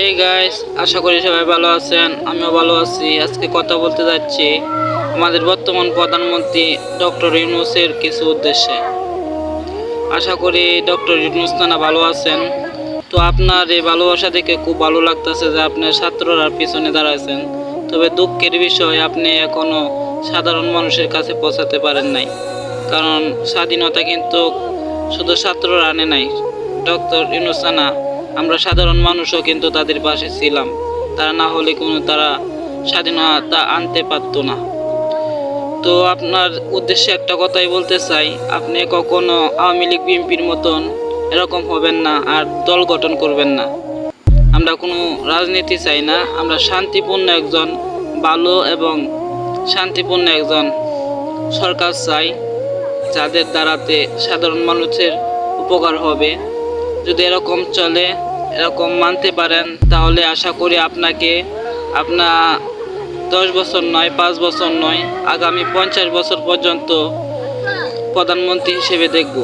এই গাইস, আশা করি সবাই ভালো আছেন। আমিও ভালো আছি। আজকে কথা বলতে যাচ্ছি আমাদের বর্তমান প্রধানমন্ত্রী ডক্টর ইউনূসের কিছু উদ্দেশ্যে। আশা করি ডক্টর ইউনূস নানা ভালো আছেন। তো আপনার এই ভালোবাসা দেখে খুব ভালো লাগতেছে যে আপনার ছাত্ররা পিছনে দাঁড়াচ্ছেন। তবে দুঃখের বিষয়, আপনি এখনো সাধারণ মানুষের কাছে পৌঁছাতে পারেন নাই। কারণ স্বাধীনতা কিন্তু শুধু ছাত্ররা আনে নাই। ডক্টর ইউনূস নানা, আমরা সাধারণ মানুষও কিন্তু তাদের পাশে ছিলাম। তারা না হলে তারা স্বাধীনতা আনতে পারতো না। তো আপনার উদ্দেশ্যে একটা কথাই বলতে চাই, আপনি কখনো আওয়ামী লীগ বিএনপির মতন এরকম হবেন না আর দল গঠন করবেন না। আমরা কোনো রাজনীতি চাই না। আমরা শান্তিপূর্ণ একজন ভালো এবং শান্তিপূর্ণ একজন সরকার চাই, যাদের দ্বারাতে সাধারণ মানুষের উপকার হবে। যদি এরকম চলে, এরকম মানতে পারেন, তাহলে আশা করি আপনাকে আপনার 10 বছর নয়, 5 বছর নয়, আগামী 50 বছর পর্যন্ত প্রধানমন্ত্রী হিসেবে দেখব।